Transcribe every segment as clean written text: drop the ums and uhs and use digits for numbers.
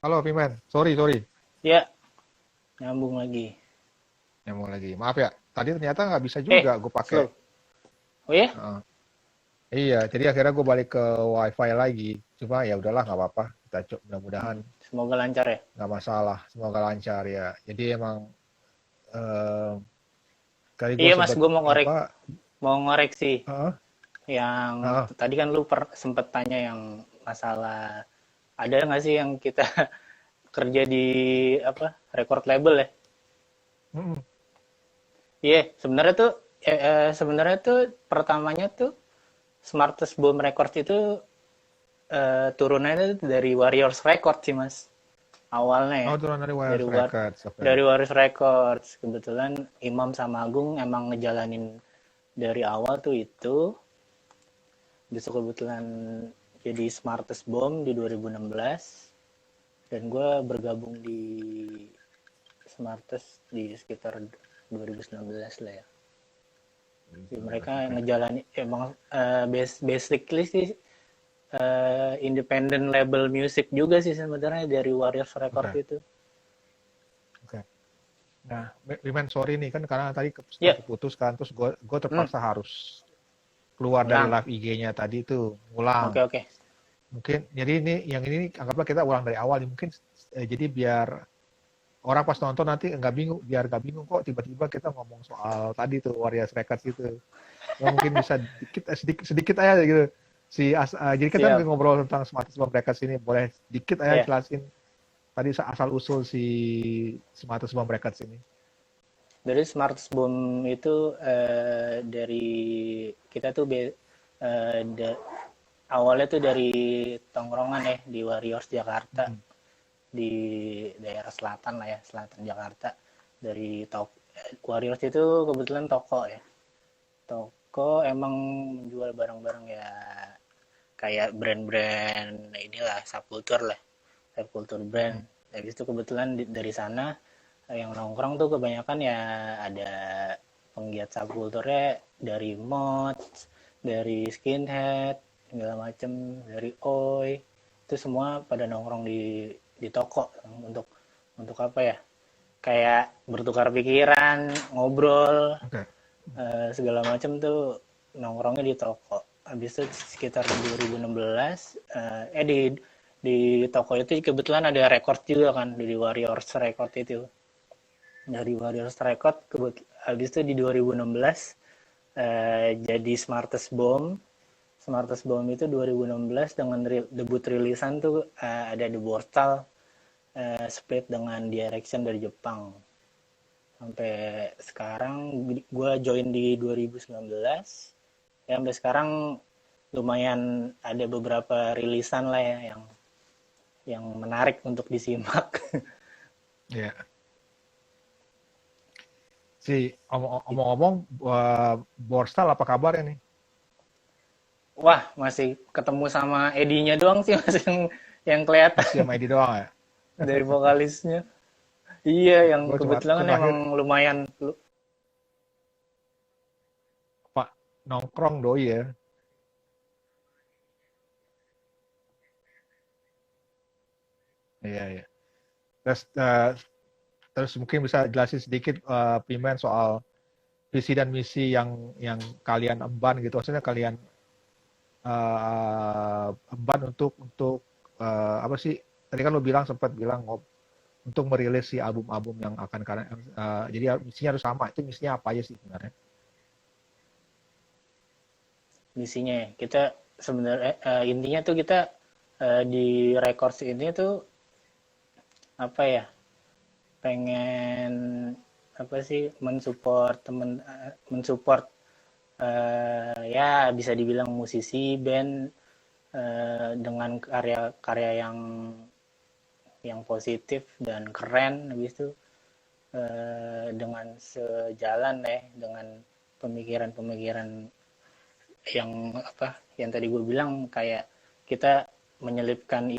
Halo, Pimen. Sorry. Ya, nyambung lagi. Nyambung lagi. Maaf ya. Tadi ternyata nggak bisa Eh, juga gue pakai. slow. Oh ya? Heeh. Iya, jadi akhirnya gue balik ke WiFi lagi. Cuma ya udahlah, nggak apa-apa. Kita coba, mudah-mudahan Semoga lancar ya. nggak masalah. Semoga lancar ya. Jadi emang eh, kali gue Iya Mas, sempet gue apa? mau ngoreksi Heeh, yang heeh. tadi kan lu sempet tanya yang masalah ada nggak sih yang kita kerja di apa record label ya? Mm-mm. Iya, sebenarnya tuh pertamanya tuh Smartest Bomb Records itu turunannya dari Warriors Records sih Mas. Awalnya ya Oh, turun dari dari Wireless War Records. Oke. dari Warriors Records. Kebetulan Imam sama Agung emang ngejalanin dari awal tuh itu. Besok kebetulan jadi Smartest Bomb di 2016 dan gue bergabung di Smartest di sekitar 2019 lah ya. Jadi mereka 2019, oke. ngejalani emang basically sih independent label music juga sih sebenarnya dari Warriors Record Oke. itu. Oke. Nah, Pimen, sorry nih kan karena tadi sempat Ya, keputus kan, terus gue hmm, terpaksa harus keluar dari ulang. live IG-nya tadi tuh, ngulang. Oke oke. Mungkin jadi yang ini anggaplah kita ulang dari awal nih. Mungkin jadi biar orang pas nonton nanti nggak bingung kok tiba-tiba kita ngomong soal tadi tuh Warriors Records gitu. Cuma mungkin bisa sedikit aja gitu. Jadi kita Siap. ngobrol tentang Smart Home Records ini, boleh sedikit aja Ya. jelasin tadi asal usul si Smart Home Records ini. Dari Smart Bomb itu dari kita tuh awalnya tuh dari tongkrongan ya di Warriors Jakarta Mm-mm. di daerah selatan lah ya, selatan Jakarta. Dari Warriors itu kebetulan toko ya. Toko emang menjual barang-barang ya kayak brand-brand inilah subkultur lah, subkultur brand. Mm-mm. Habis itu kebetulan dari sana yang nongkrong tuh kebanyakan ya ada penggiat subkulturnya dari mods, dari skinhead, segala macem, dari oi. Itu semua pada nongkrong di toko untuk apa ya? Kayak bertukar pikiran, ngobrol, Oke. segala macem tuh nongkrongnya di toko. Habis itu sekitar 2016 di toko itu kebetulan ada record juga kan di Warriors Record itu. Dari Warriors Record habis itu di 2016 jadi Smartest Bomb itu 2016 dengan debut rilisan tuh ada The Portal split dengan Direction dari Jepang. Sampai sekarang gue join di 2019 ya, sampai sekarang lumayan ada beberapa rilisan lah ya yang menarik untuk disimak. Ya. Si omong-omong, Borstal apa kabarnya nih? Wah, masih ketemu sama Edinya doang sih mas yang kelihatan Masih sama Edi doang ya? dari vokalisnya. Iya, yang Gue cuma kebetulan kan emang terakhir lumayan. Pak nongkrong doi ya. Iya, iya. Terus, terus mungkin bisa jelasin sedikit Pimen soal visi dan misi yang kalian emban gitu. Maksudnya kalian emban untuk apa sih? Tadi kan lo sempat bilang untuk merilis si album-album yang akan kalian jadi misinya harus sama. Itu misinya apa aja sih sebenarnya? Misinya ya. Kita sebenarnya intinya tuh kita di records ini tuh apa ya? Pengen apa sih mensupport mensupport ya bisa dibilang musisi band dengan karya-karya yang positif dan keren habis itu dengan sejalan ya dengan pemikiran-pemikiran yang apa yang tadi gue bilang kayak kita menyelipkan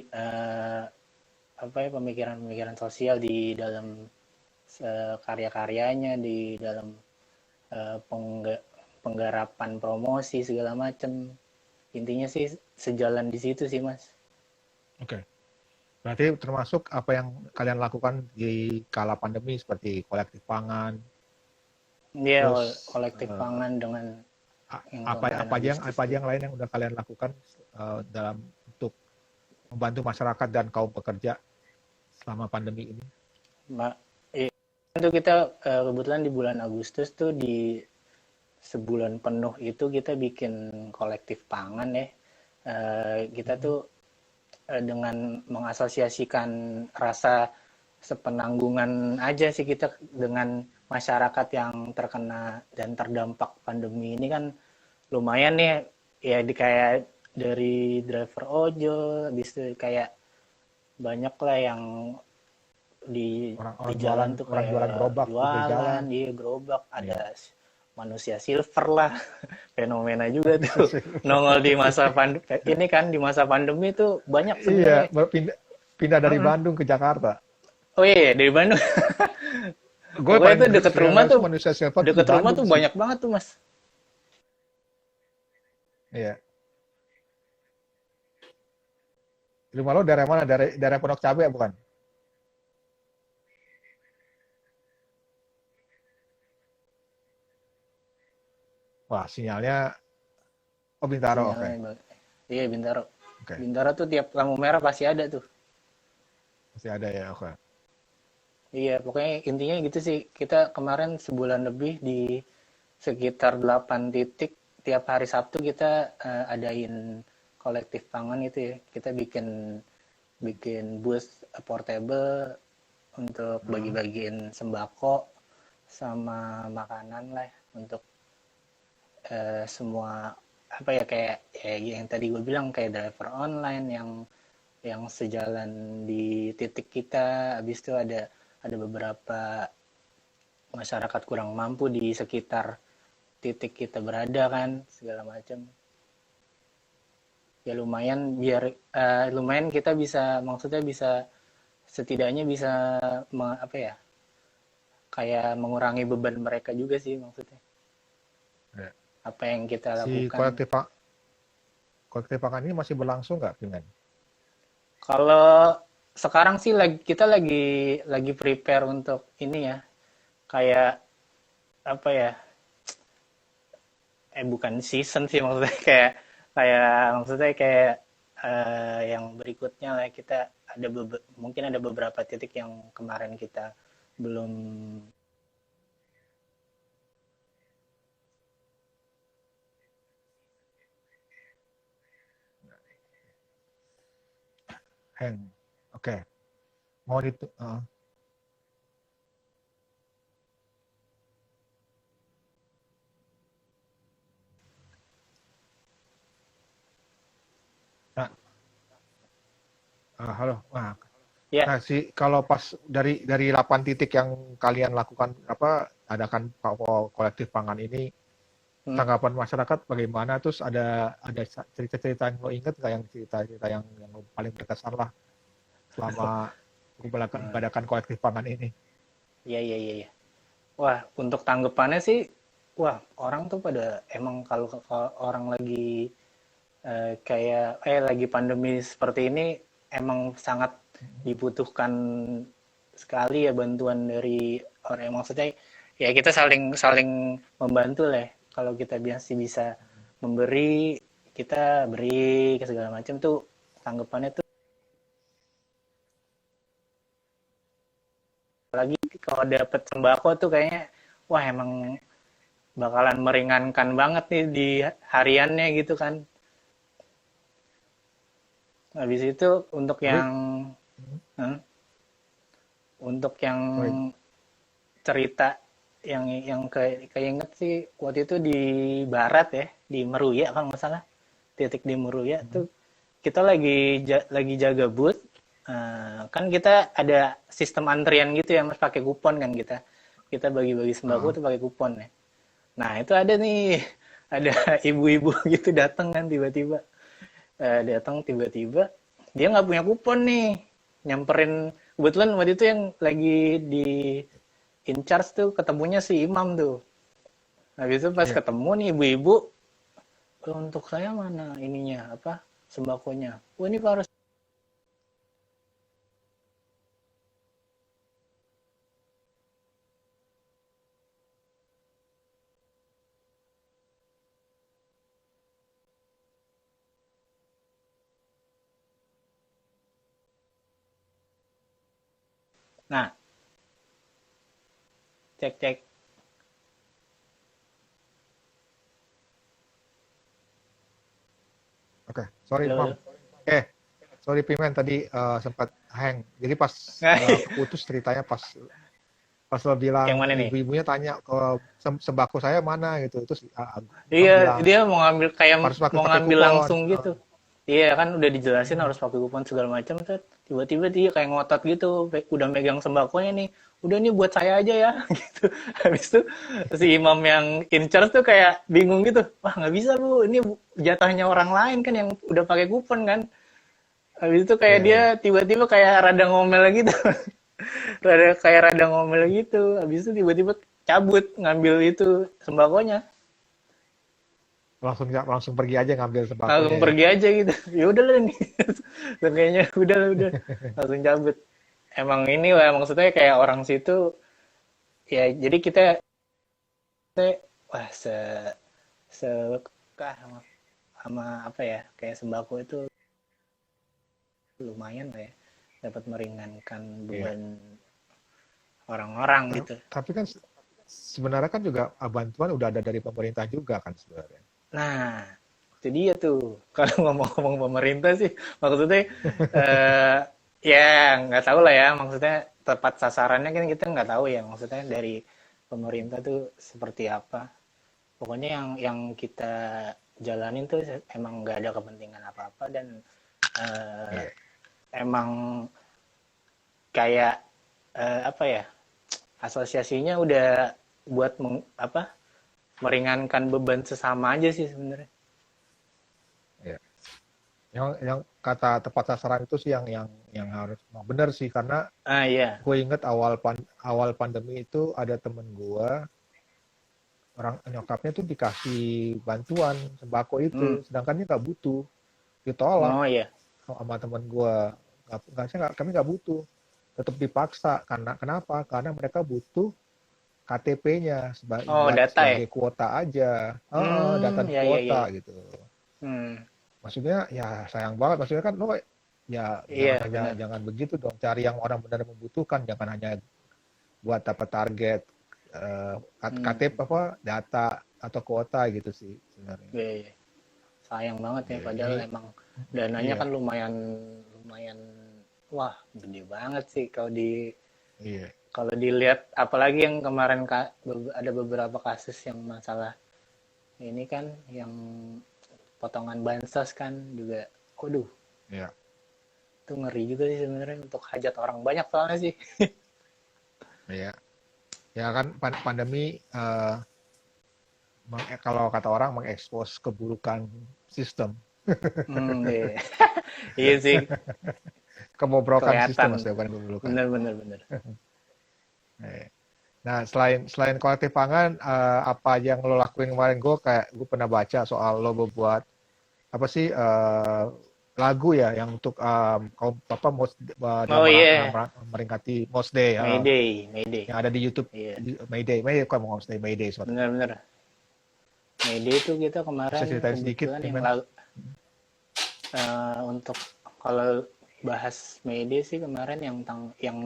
apa ya pemikiran-pemikiran sosial di dalam karya-karyanya di dalam uh, penggarapan promosi segala macem intinya sih sejalan di situ sih mas. Oke. Berarti termasuk apa yang kalian lakukan di kala pandemi seperti kolektif pangan, Dia terus kolektif eh, pangan dengan yang kemarin Agustus apa aja tuh. yang lain yang udah kalian lakukan dalam untuk membantu masyarakat dan kaum pekerja selama pandemi ini? Iya, itu kita kebetulan di bulan Agustus tuh di sebulan penuh itu kita bikin kolektif pangan ya. Kita Mhm. tuh dengan mengasosiasikan rasa sepenanggungan aja sih kita dengan masyarakat yang terkena dan terdampak pandemi ini kan lumayan nih ya di kayak dari driver ojol, habis itu kayak banyak lah yang di jalan tuh Orang jualan kayak gerobak di pinggir jualan, jalan. di gerobak ada Iya. manusia silver lah, fenomena juga tuh nongol di masa pandemi ini kan di masa pandemi tuh banyak Iya, sebenarnya. pindah, pindah dari Uh-uh. Bandung ke Jakarta. Oh iya, iya, dari Bandung. Gue Pokoknya paling tuh deket sering rumah lihat tuh tuh manusia silver tuh di deket rumah Bandung tuh sih. banyak banget tuh mas. Iya. Rumah lo daerah mana? Daerah Pondok Cabe bukan? Wah, sinyalnya. Oh, Bintaro, oke. Sinyalnya iya Bintaro. Oke, Bintaro tuh tiap lampu merah pasti ada tuh. masih ada ya, oke. Iya, pokoknya intinya gitu sih. Kita kemarin sebulan lebih di sekitar 8 titik tiap hari Sabtu kita adain kolektif pangan itu ya. Kita bikin bikin bus portable untuk Hmm. bagi-bagiin sembako sama makanan lah untuk semua apa ya kayak ya yang tadi gue bilang kayak driver online yang sejalan di titik kita. Habis itu ada beberapa masyarakat kurang mampu di sekitar titik kita berada kan segala macam ya lumayan biar lumayan kita bisa maksudnya bisa setidaknya bisa apa ya kayak mengurangi beban mereka juga sih maksudnya Ya. apa yang kita Si lakukan. kolektif pangan ini masih berlangsung nggak, Pimen? Kalau sekarang sih lagi prepare untuk ini ya kayak apa ya bukan season sih maksudnya kayak kayak maksudnya kayak yang berikutnya lah kita mungkin ada beberapa titik yang kemarin kita belum. Heng, oke. Mau itu, nah, halo. Ya. Nah, kalau pas dari 8 titik yang kalian lakukan apa adakan kolektif pangan ini, hmm, tanggapan masyarakat bagaimana? Terus ada cerita-cerita yang lo inget nggak, yang cerita-cerita yang lo paling berkesan lah selama mengadakan kolektif pangan ini? ya ya ya ya wah untuk tanggapannya sih wah orang tuh pada emang kalau orang lagi kayak lagi pandemi seperti ini emang sangat dibutuhkan sekali ya bantuan dari orang maksudnya ya kita saling saling membantu lah ya. Kalau kita biasa bisa memberi kita beri ke segala macam tuh tanggapannya tuh lagi kalau dapet sembako tuh kayaknya wah emang bakalan meringankan banget nih di hariannya gitu kan. Habis itu Tapi, hmm, untuk yang sorry. cerita yang keinget sih waktu itu di barat ya di Meruya kalau nggak salah titik di Meruya tuh kita lagi jaga booth. Kan kita ada sistem antrian gitu ya mas pakai kupon kan kita bagi-bagi sembako Ah, tuh pakai kupon ya. Nah itu ada nih ada ibu-ibu gitu datang kan tiba-tiba. Datang tiba-tiba dia nggak punya kupon nih nyamperin kebetulan waktu itu yang lagi di in charge tuh ketemunya si imam tuh habis itu pas iya. ketemu nih ibu-ibu untuk saya mana ininya apa sembakonya wah ini harus Nah, cek cek. Oke, sorry Halo, Mam. halo. Sorry Pimen tadi sempat hang. Jadi pas keputus ceritanya pas pas lo Yang bilang mana nih? ibu-ibunya tanya ke sembako saya mana gitu. Terus Imam Iya, bilang dia mau ngambil kayak harus pakai mau pakai ngambil kupon. langsung gitu. Iya kan udah dijelasin harus pakai kupon segala macam, Tet. Tiba-tiba dia kayak ngotot gitu, udah megang sembakonya nih. Udah nih buat saya aja ya, gitu. Habis itu si imam yang in charge tuh kayak bingung gitu. Wah nggak bisa bu, ini jatahnya orang lain kan yang udah pakai kupon kan. Habis itu kayak Iya, dia iya. tiba-tiba kayak rada ngomel gitu. Rada ngomel gitu. Habis itu tiba-tiba cabut ngambil itu sembakonya. Langsung pergi aja ngambil Langsung sembakonya ya. pergi aja gitu. Ya udah lah nih. Dan kayaknya udah langsung cabut. Emang ini lah maksudnya kayak orang situ ya jadi kita wah suka sama apa ya kayak sembako itu lumayan lah ya dapat meringankan Iya. beban orang-orang gitu. Tapi kan sebenarnya kan juga bantuan udah ada dari pemerintah juga kan sebenarnya. Nah, itu dia tuh. Kalau ngomong-ngomong pemerintah sih, maksudnya eh, ya nggak tahu lah ya. Maksudnya tepat sasarannya kan kita nggak tahu ya. Maksudnya dari pemerintah tuh seperti apa. Pokoknya yang kita jalanin tuh emang nggak ada kepentingan apa-apa dan eh, Iya. emang kayak apa ya asosiasinya udah buat apa meringankan beban sesama aja sih sebenarnya. Iya. Yang kata tepat sasaran itu sih yang harus benar sih karena Ah iya. gue inget awal pandemi itu ada temen gue orang nyokapnya tuh dikasih bantuan sembako itu Hmm. sedangkan dia nggak butuh ditolak Oh iya. sama temen gue kami nggak butuh tetap dipaksa karena kenapa karena mereka butuh KTP-nya Oh, data ya? sebagai kuota aja data Hmm, ya, ya, ya, kuota ya. gitu Hmm, maksudnya ya sayang banget maksudnya kan lo ya iya, benar. jangan begitu dong cari yang orang benar membutuhkan jangan hanya buat dapat target Hmm, KTP apa data atau kuota gitu sih sebenarnya. iya, iya. Sayang banget ya, Ya, padahal ini emang dananya iya kan lumayan, lumayan, wah, gede banget sih iya kalau dilihat, apalagi yang kemarin ada beberapa kasus yang masalah ini kan, yang potongan bansos kan juga, waduh, iya itu ngeri juga sih sebenarnya untuk hajat orang banyak soalnya sih. iya ya kan pandemi kalau kata orang mengekspos keburukan sistem Hmm, iya, iya sih, kebobrokan sistem kelihatan. maksudnya bukan keburukan. Bener, bener, bener. Iya. Nah, selain kolektif pangan, apa aja yang lo lakuin kemarin? Gue pernah baca soal lo membuat apa sih lagu ya yang untuk kaum apa dalam Oh rangka iya, meringati Mos Day Mayday, Mayday. yang ada di YouTube Iya, Mayday kok mau Mos Day Mayday suatu. bener-bener. Mayday itu kita Bisa kemarin ceritain sedikit, kebetulan yang Pimen? untuk kalau bahas Mayday sih kemarin yang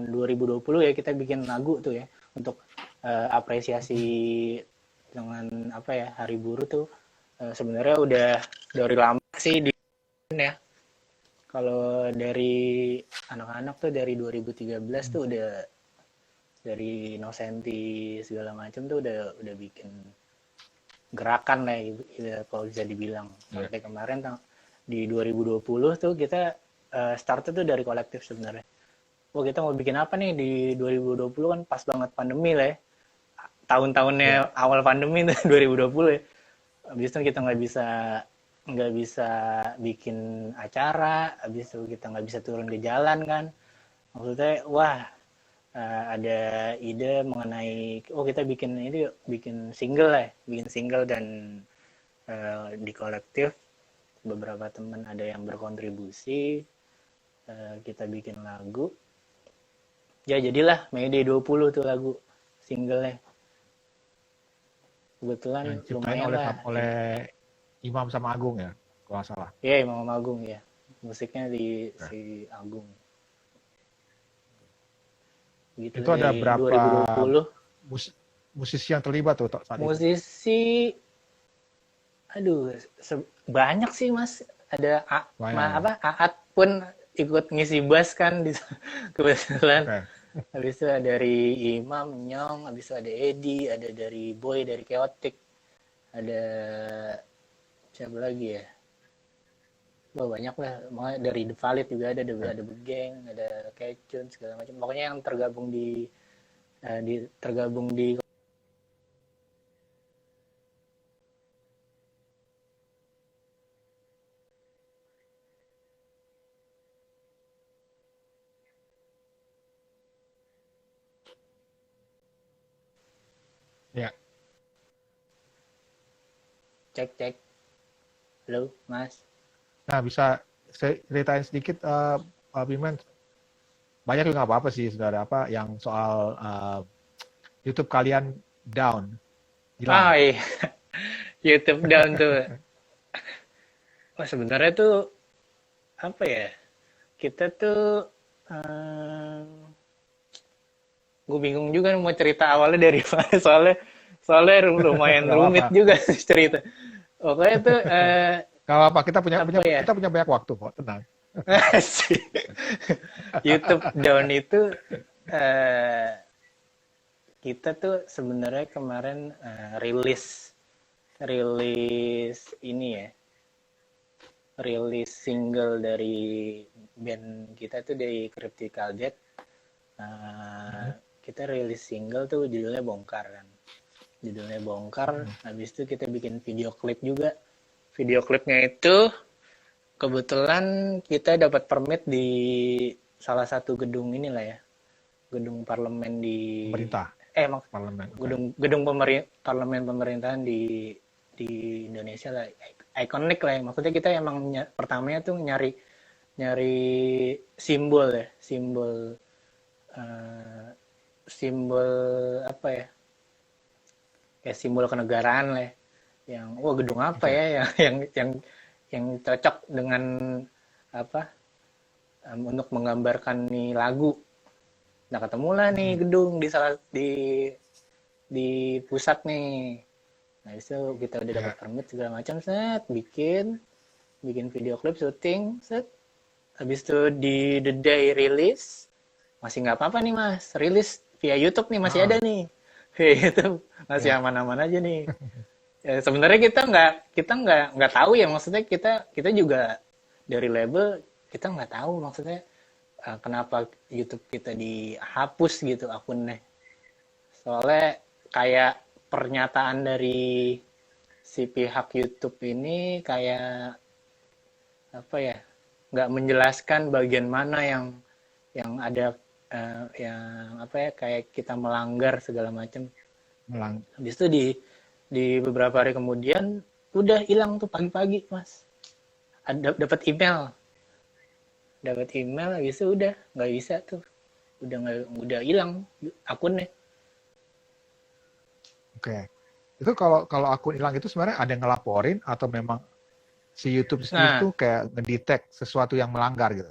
2020 ya kita bikin lagu tuh ya untuk apresiasi dengan apa ya Hari Buruh tuh sebenarnya udah dari lama sih di ya. Kalau dari anak-anak tuh dari 2013 tuh udah dari Nocenti segala macam tuh udah bikin gerakan lah ya, kalau bisa dibilang Iya. sampai kemarin di 2020 tuh kita start tuh dari kolektif sebenarnya. Oh kita mau bikin apa nih di 2020 kan pas banget pandemi lah ya. Iya. Tahun-tahunnya awal pandemi tuh 2020 ya. Habis itu kita nggak bisa bikin acara, habis itu kita nggak bisa turun ke jalan kan. Maksudnya wah ada ide mengenai oh kita bikin ini yuk, bikin single dan di kolektif beberapa teman ada yang berkontribusi kita bikin lagu ya jadilah Mayday 20 tuh lagu singlenya kebetulan Yang diciptain lumayan oleh lah oleh Imam sama Agung ya, kalau nggak salah. ya Imam Agung ya musiknya di Nah, si Agung gitu Itu ada dari berapa 2020. mus- musisi yang terlibat tuh saat itu? Musisi, aduh, banyak sih Mas. Ada Banyak ya. apa Aat pun ikut ngisi bass kan di kebetulan. Oke. Habis itu ada dari Imam, Nyong, habis itu ada Edi, ada dari Boy dari Chaotic, ada siapa lagi ya? Wah, banyak lah. Makanya dari The Valid juga Oke. ada Begeng, ada Kecun segala macam. Pokoknya yang tergabung di Ya. cek cek. Halo, Mas. Nah, bisa saya ceritain sedikit Pak Biman. Banyak juga nggak apa-apa sih, saudara, apa yang soal YouTube kalian down, hilang. Ah, iya. YouTube down tuh. Wah, sebenarnya tuh apa ya? Kita tuh gue bingung juga mau cerita awalnya dari mana, soalnya lumayan Nggak apa-apa. rumit juga cerita. Pokoknya tuh Nggak apa-apa. Kita punya, punya apa ya? kita punya banyak waktu kok. Tenang. Sih. YouTube down itu eh, kita tuh sebenarnya kemarin rilis rilis ini ya, rilis single dari band kita tuh dari Cryptical Death. Mhm. Kita rilis single tuh judulnya Bongkar kan. Judulnya Bongkar, Mhm. habis itu kita bikin video klip juga. Video klipnya itu kebetulan kita dapat permit di salah satu gedung inilah ya, gedung parlemen di Pemerintah, mak parlemen. Oke. gedung parlemen pemerintahan di Indonesia lah, ikonik lah ya. Maksudnya kita emang pertamanya tuh nyari nyari simbol ya, eh, simbol apa ya, kayak simbol kenegaraan lah ya. Yang wah gedung apa Oke. ya yang cocok dengan apa, untuk menggambarkan nih lagu. Nah ketemulah nih Mhm. gedung di salah di pusat nih. Nah itu kita udah dapat Ya. permit segala macam, set bikin bikin video klip syuting, set habis itu di the day rilis masih nggak apa-apa nih Mas, rilis via YouTube nih masih ada Ah, nih. Via YouTube masih ya. aman-aman aja nih. Ya, sebenarnya kita nggak tahu ya, maksudnya kita juga dari label kita nggak tahu maksudnya kenapa YouTube kita dihapus gitu akunnya. Soalnya kayak pernyataan dari si pihak YouTube ini kayak apa ya, nggak menjelaskan bagian mana yang ada yang apa ya, kayak kita melanggar segala macam. Melang. Habis itu di beberapa hari kemudian udah hilang tuh pagi-pagi Mas. Ada dapat email habis itu udah nggak bisa tuh, udah nggak, udah hilang akunnya. Oke. Itu kalau kalau akun hilang itu sebenarnya ada yang ngelaporin atau memang si YouTube sendiri Nah, tuh kayak ngedetect sesuatu yang melanggar gitu?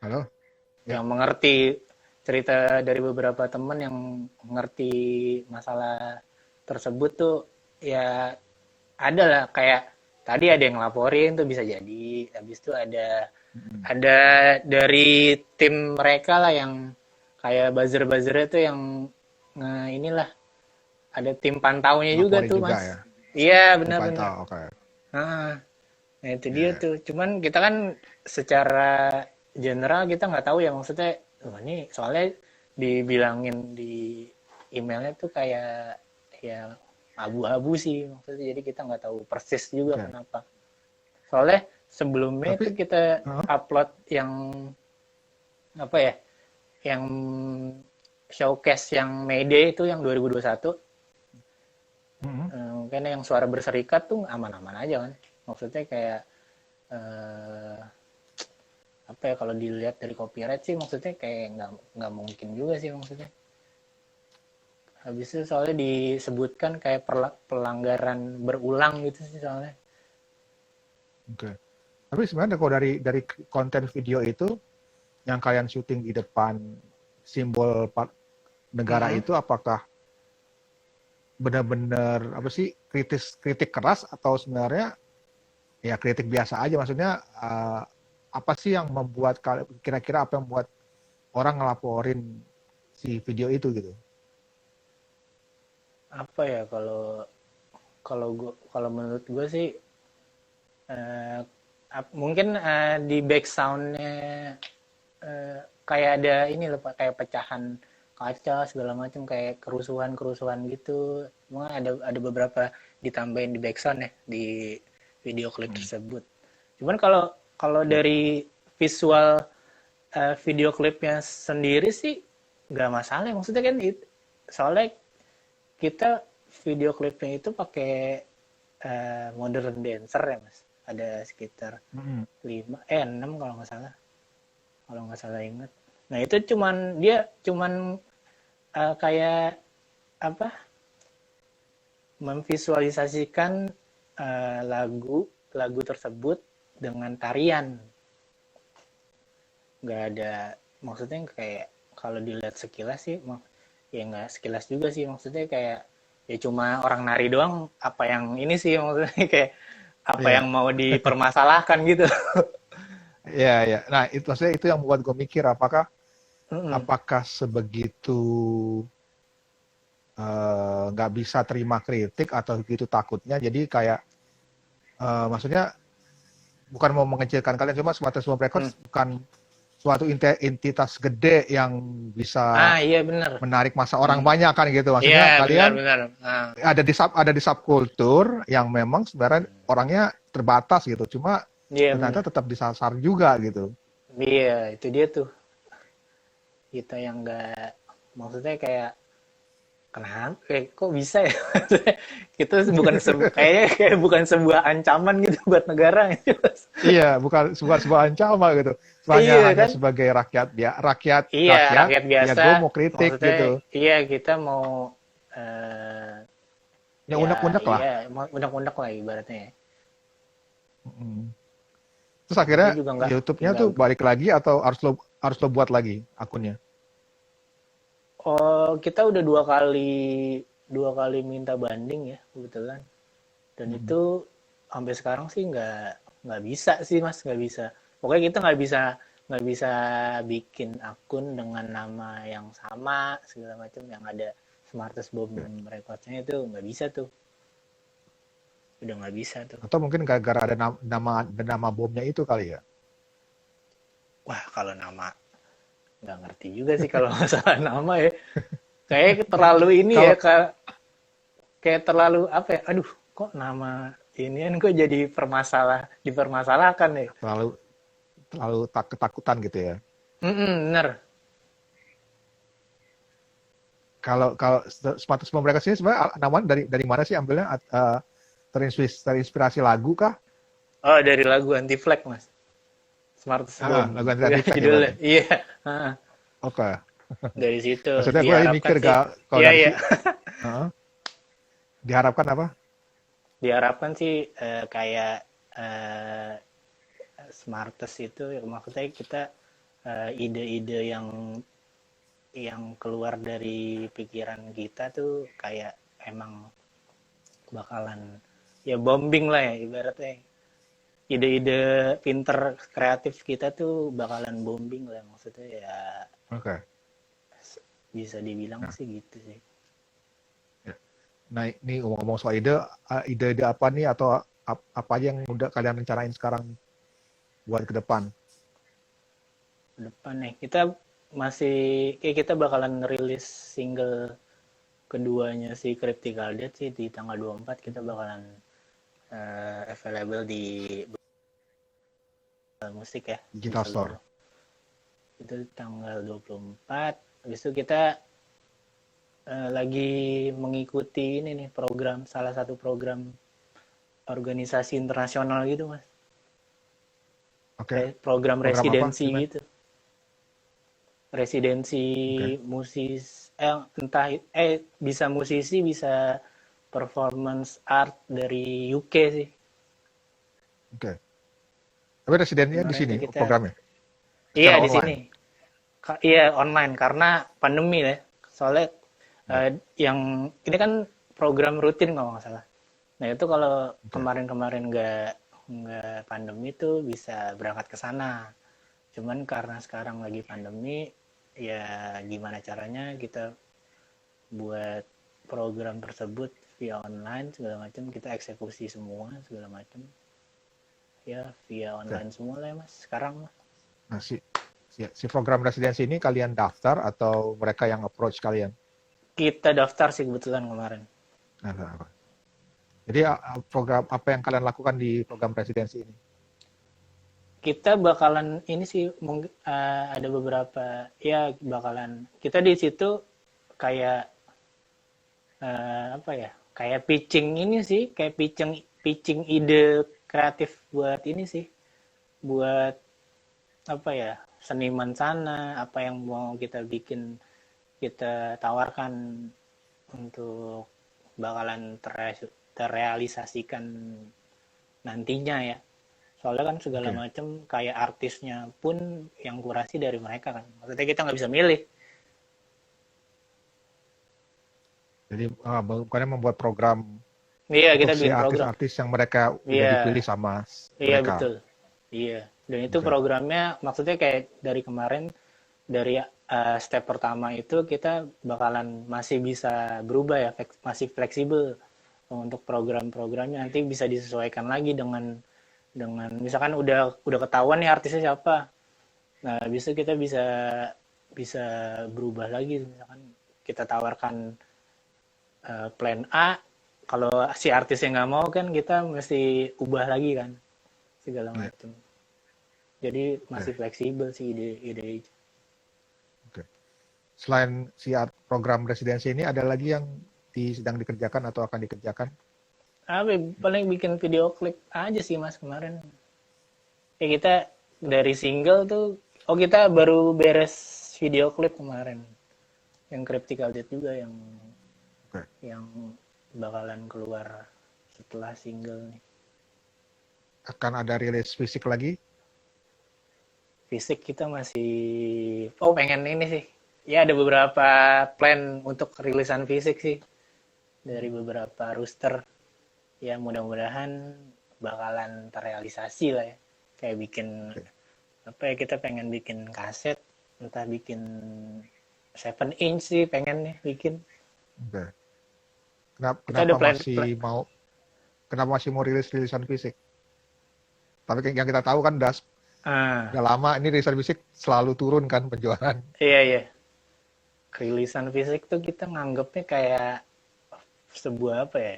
Halo? Ya. yang mengerti cerita dari beberapa teman yang mengerti masalah tersebut tuh ya, ada lah kayak tadi ada yang ngelaporin tuh bisa jadi. Habis itu Mhm. ada dari tim mereka lah yang kayak buzzer-buzzernya tuh yang inilah, ada tim pantaunya juga Laporin tuh juga Mas. ya. Iya benar-benar. Dipantau. Oke. Nah, nah itu dia Ya. tuh. Cuman kita kan secara general kita nggak tahu ya, maksudnya wah ini soalnya dibilangin di emailnya tuh kayak ya abu-abu sih maksudnya, jadi kita nggak tahu persis juga Oke. kenapa. Soalnya sebelumnya Tapi itu kita heeh. upload yang apa ya, yang showcase yang Mayday itu yang 2021, Mhm. karena yang suara berserikat tuh aman-aman aja kan. Maksudnya kayak eh, apa ya, kalau dilihat dari copyright sih maksudnya kayak nggak mungkin juga sih maksudnya. Habis itu soalnya disebutkan kayak pelanggaran berulang gitu sih soalnya. Oke. Tapi sebenarnya kalau dari konten video itu yang kalian syuting di depan simbol negara Mm-mm. itu, apakah benar-benar apa sih kritik keras atau sebenarnya ya kritik biasa aja, maksudnya apa sih yang membuat kira-kira apa yang membuat orang ngelaporin si video itu gitu? Apa ya kalau kalau menurut gue sih eh, mungkin di back soundnya kayak ada ini loh Pak, kayak pecahan kaca segala macam kayak kerusuhan-kerusuhan gitu. Emang ada beberapa ditambahin di background ya di video klip Hmm. tersebut. Cuman kalau kalau Ya. dari visual video klipnya sendiri sih nggak masalah. Maksudnya kan soalnya kita video klipnya itu pakai modern dancer ya mas. Ada sekitar Mm-mm. 6 kalau nggak salah ingat. Nah itu dia cuman kayak apa memvisualisasikan lagu lagu tersebut dengan tarian, nggak ada maksudnya kayak kalau dilihat sekilas sih ya nggak sekilas juga sih maksudnya kayak ya cuma orang nari doang apa yang ini sih maksudnya kayak apa Iya, yang mau dipermasalahkan gitu. iya, iya. Nah, itu maksudnya itu yang membuat gue mikir apakah Mm-mm. apakah sebegitu nggak bisa terima kritik atau gitu takutnya. Jadi kayak maksudnya bukan mau mengecilkan kalian, cuma Smart Home Hmm. Records bukan suatu entitas gede yang bisa Iya benar. menarik masa orang Hmm. banyak kan gitu. Iya Maksudnya benar kalian benar. Nah. ada di subkultur yang memang sebenarnya orangnya terbatas gitu. Cuma Iya ternyata benar. tetap disasar juga gitu. Iya itu dia tuh kita yang nggak maksudnya kayak kenapa kok bisa ya. Itu bukan kayaknya kayak bukan sebuah ancaman gitu buat negara gitu. Iya, bukan sebuah ancaman gitu. Hanya Iya hanya kan, sebagai rakyat ya, rakyat iya rakyat rakyat ya biasa gue mau kritik maksudnya gitu. iya kita mau eh, Yang ya unek-unek lah. iya mau undang-undang lah ibaratnya ya. Mm. Terus Tapi akhirnya juga YouTube-nya nggak tuh balik lagi atau harus lo buat lagi akunnya? oh kita udah dua kali minta banding ya kebetulan dan Mm. itu sampai sekarang sih nggak bisa sih mas nggak bisa pokoknya kita nggak bisa bikin akun dengan nama yang sama segala macam yang ada Smartest Bomb Oke. Records-nya itu nggak bisa tuh udah nggak bisa tuh. Atau mungkin gara-gara ada nama bomnya itu kali ya? Wah kalau nama nggak ngerti juga sih kalau masalah nama ya kayak terlalu ini ya Kalau kayak terlalu apa ya aduh kok nama ini kan kok jadi dipermasalahkan ya. terlalu terlalu ketakutan gitu ya. Bener. Kalau kalau sepatu semua mereka sini sebenarnya namanya dari mana sih ambilnya? Terinspirasi lagu kah? Oh dari lagu Anti Flag mas Smartest Ah, Bomb lagu anti flag ya judulnya berarti. iya. Heeh. Oke. Dari situ Maksudnya gue lagi diharapkan mikir sih gak kalau iya dari iya Heeh. Diharapkan apa? diharapkan sih kayak eh, Smartest itu ya, maksudnya kita ide-ide yang keluar dari pikiran kita tuh kayak emang bakalan ya bombing lah ya ibaratnya ide-ide pinter kreatif kita tuh bakalan bombing lah maksudnya ya Oke. bisa dibilang Nah, sih gitu sih. ya. Nah, ini ngomong-ngomong soal ide-ide apa nih atau apa aja yang udah kalian rencanain sekarang nih buat ke depan? Depan nih kita masih kayak kita bakalan rilis single keduanya si Cryptical Death sih di tanggal 24 kita bakalan available di musik ya di Digital seluruh Store. itu tanggal 24 habis itu kita lagi mengikuti ini nih program salah satu program organisasi internasional gitu mas Oke. program Program apa residensi gimana? gitu residensi Oke. entah bisa musisi, bisa performance art dari UK sih. Oke. Tapi residennya di Kemarin sini tuh kita, programnya iya secara di online. sini. Iya online karena pandemi ya. Soalnya Ya, yang ini kan program rutin kalau nggak salah. Nah itu kalau oke. kemarin-kemarin nggak pandemi tuh bisa berangkat ke sana. Cuman karena sekarang lagi pandemi, ya gimana caranya kita buat program tersebut via online segala macam, kita eksekusi semua segala macam. Ya via Oke. online semua lah ya mas. Sekarang Nah, si program residensi ini kalian daftar atau mereka yang approach kalian? kita daftar sih kebetulan kemarin. Nah, apa? Jadi program apa yang kalian lakukan di program residensi ini? Kita bakalan ini sih ada beberapa ya bakalan kita di situ kayak apa ya kayak pitching ini sih kayak pitching pitching ide kreatif buat ini sih buat apa ya seniman sana apa yang mau kita bikin kita tawarkan untuk bakalan terrealisasikan nantinya ya. Soalnya kan segala Oke. macam kayak artisnya pun yang kurasi dari mereka kan. Maksudnya kita nggak bisa milih. Jadi bukannya membuat program Iya, untuk kita si bikin program. artis-artis yang mereka udah Iya, dipilih sama iya mereka. betul. Iya. Dan itu Oke. programnya maksudnya kayak dari kemarin dari step pertama itu kita bakalan masih bisa berubah ya, masih fleksibel untuk program-programnya nanti bisa disesuaikan lagi dengan misalkan udah ketahuan nih artisnya siapa. Nah, bisa kita bisa bisa berubah lagi misalkan kita tawarkan plan A kalau si artisnya nggak mau kan kita mesti ubah lagi kan segala Ya, macam jadi masih oke. fleksibel sih ide Oke. Selain program residensi ini ada lagi yang sedang dikerjakan atau akan dikerjakan? paling bikin video klip aja sih mas kemarin ya kita dari single tuh oh kita baru beres video klip kemarin yang Cryptical Death juga Oke. yang bakalan keluar setelah single nih. Akan ada rilis fisik lagi? Fisik kita masih pengen ini sih ya ada beberapa plan untuk rilisan fisik sih dari beberapa rooster ya mudah-mudahan bakalan terrealisasi lah ya kayak bikin Oke. apa ya kita pengen bikin kaset entah bikin 7 inch sih pengen nih bikin Oke. Kenapa, kita ada kenapa masih mau rilis rilisan fisik? Tapi yang kita tahu kan ah udah lama ini rilisan fisik selalu turun kan penjualan. iya iya rilisan fisik tuh kita nganggepnya kayak sebuah apa ya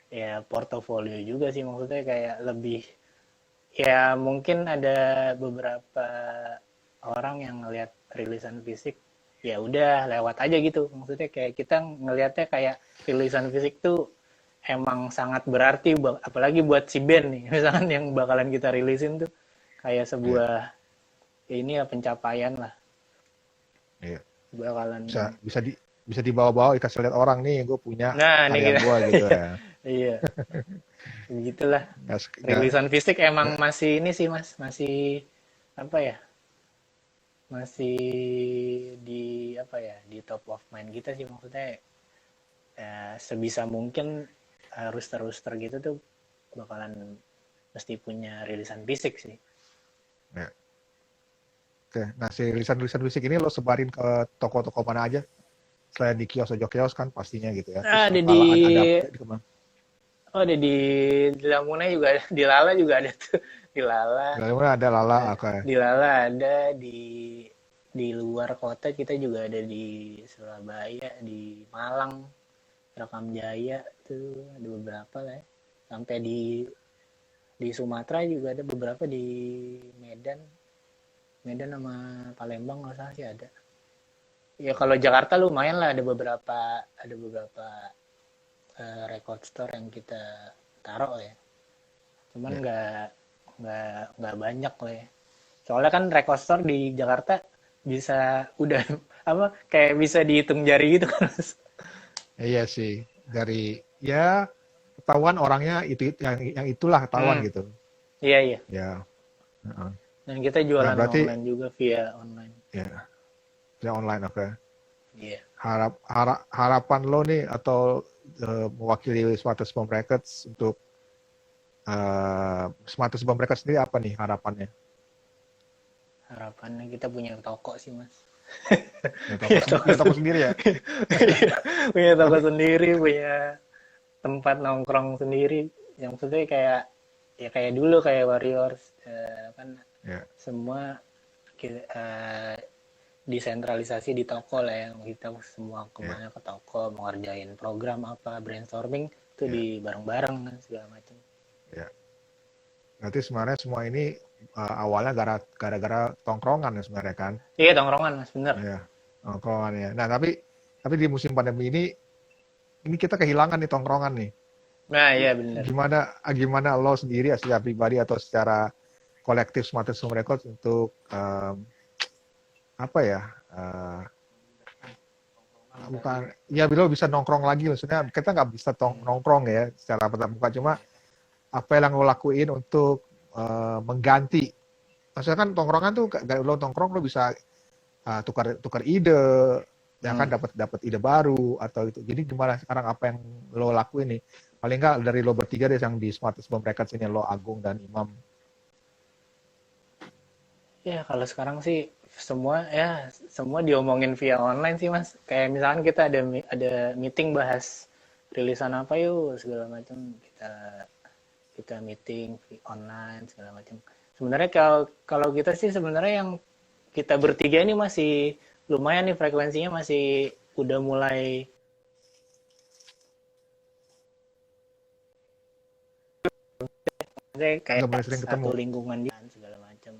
ya portofolio juga sih maksudnya kayak lebih ya mungkin ada beberapa orang yang ngelihat rilisan fisik ya udah lewat aja gitu maksudnya kayak kita ngelihatnya kayak rilisan fisik tuh emang sangat berarti apalagi buat si band nih misalkan yang bakalan kita rilisin tuh kayak Iya, sebuah ya ini ya pencapaian lah iya. bakalan Bisa bisa di bisa dibawa-bawa dikasih lihat orang nih gue punya nah ini karya kita gue gitu ya. iya begitulah Nggak, nggak, rilisan fisik emang nggak, masih ini sih mas masih apa ya masih di apa ya di top of mind kita sih maksudnya sebisa mungkin rooster-rooster gitu tuh bakalan mesti punya rilisan fisik sih. ya. Oke, nah si rilisan-rilisan fisik ini lo sebarin ke toko-toko mana aja? Selain di kios kan pastinya gitu ya. Terus Ada apa di ada di kemana? ada di Lamunai juga ada, di Lala juga ada tuh. Di Lala. Di mana ada Lala, oke. Di Lala ada di luar kota kita juga ada di Surabaya, di Malang, Rekam Jaya tuh ada beberapa lah ya. Sampai di Sumatera juga ada beberapa di Medan. Medan sama Palembang nggak salah sih ada. Ya kalau Jakarta lumayan lah ada beberapa record store yang kita taruh ya. Cuman Ya, nggak banyak lah ya. Soalnya kan record store di Jakarta bisa udah apa kayak bisa dihitung jari gitu kan Mas. Iya sih, dari ya ketahuan orangnya itu yang itulah ketahuan Hmm, gitu. iya iya. Ya, heeh. Dan kita Nah, jualan berarti online juga via online. ya, ya online oke. Iya. Harapan lo nih atau mewakili Smartest Bomb Records untuk Smartest Bomb Records sendiri apa nih harapannya? Harapannya kita punya toko sih Mas. Ya Punya toko, punya toko sendiri ya? iya, punya toko Tapi sendiri, punya tempat nongkrong sendiri. Yang maksudnya kayak ya kayak dulu kayak Warriors kan ya, semua kita, desentralisasi di toko lah ya, kita semua ya, kemana ke toko mau ngerjain program apa brainstorming itu ya, di bareng-bareng kan segala macam. ya. Berarti sebenarnya semua ini awalnya gara-gara tongkrongan ya sebenarnya kan? Iya tongkrongan Mas bener. Ya, tongkrongan ya. Nah, tapi di musim pandemi ini kita kehilangan nih tongkrongan nih. Nah iya bener. Gimana lo sendiri secara pribadi atau secara kolektif Smartest Home Records untuk apa ya? Bukan ya lo bisa nongkrong lagi, maksudnya kita nggak bisa nongkrong ya secara tatap muka, cuma apa yang lo lakuin untuk mengganti, maksudnya kan tongkrongan tuh gak lo nongkrong lo bisa tukar ide, ya kan dapat ide baru atau itu. Jadi gimana sekarang apa yang lo lakuin nih? Paling nggak dari lo bertiga deh yang di Smartest Bomb Records ini, lo, Agung dan Imam. Ya kalau sekarang sih semua diomongin via online sih Mas. Kayak misalkan kita ada meeting bahas rilisan apa yuk segala macam, kita kita meeting online segala macam. Sebenarnya kalau kalau kita sih sebenarnya yang kita bertiga ini masih lumayan nih frekuensinya masih udah mulai kayak Udah mulai sering satu ketemu. lingkungan dia segala macam.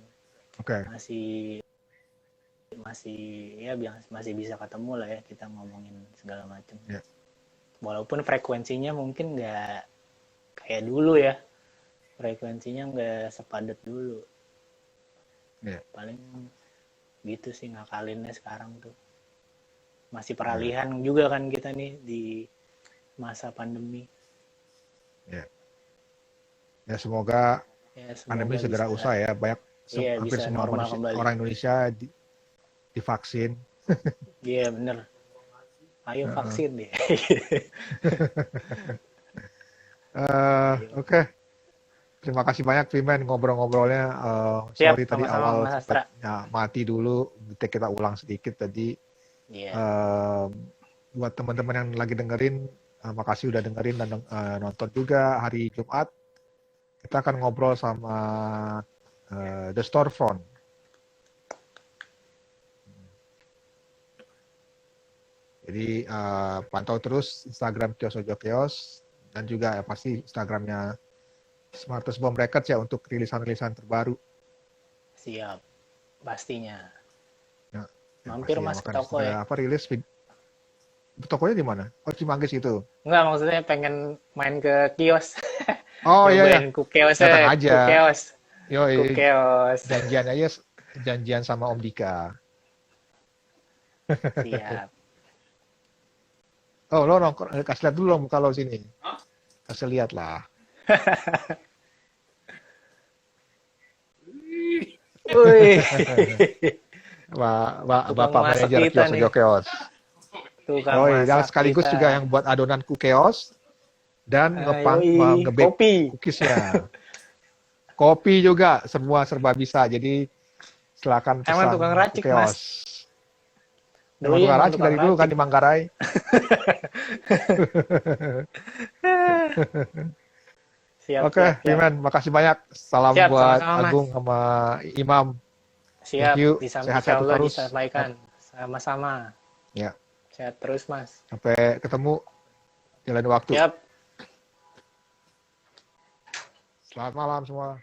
Oke. Okay. Masih masih ya masih bisa ketemu lah ya kita ngomongin segala macam. Yeah. Walaupun frekuensinya mungkin nggak kayak dulu ya, frekuensinya nggak sepadat dulu. Yeah. Paling gitu sih ngakalinnya sekarang tuh. Masih peralihan juga kan kita nih di masa pandemi. Ya, ya semoga pandemi segera bisa, usai ya. Banyak hampir bisa semua orang Indonesia divaksin. Iya bener. Ayo vaksin deh. Oke. Terima kasih banyak Vimen ngobrol-ngobrolnya. Siap, Sorry tadi sama-sama, awal Mas Astra. mati dulu. Kita ulang sedikit tadi. Buat teman-teman yang lagi dengerin, makasih udah dengerin dan nonton juga hari Jumat. Kita akan ngobrol sama The Storefront. Jadi pantau terus Instagram Kios Ojo Kios dan juga pasti Instagramnya Smartest Bomb Records ya untuk rilisan-rilisan terbaru. Siap, pastinya. Ya, mampir pasti Mas ke toko ya. Apa rilis? Tokonya di mana? Oh, Cimanggis itu. Enggak, maksudnya pengen main ke kios. Oh iya. Ku kios datang aja. Ku kios. Ku kios. Janjian aja, janjian sama Om Dika. Siap. Oh, lo nongkrong, kasih lihat dulu lo muka lo sini. Kasih lihat lah. Wih. Bapak manajer Kios Ojo Kios. Oh iya, sekaligus kita. juga yang buat adonan kukeos dan ngebake cookiesnya. Kopi juga, semua serba bisa. Jadi silakan pesan. Emang tukang racik, Mas. Emang tukang racik dari dulu kan di Manggarai. Oke, Iman, makasih banyak. Salam buat Agung sama Imam. Siap, sehat-sehat terus. Disampaikan. Sama-sama. Ya. Sehat terus, Mas. Sampai ketemu di lain waktu. Siap. Selamat malam semua.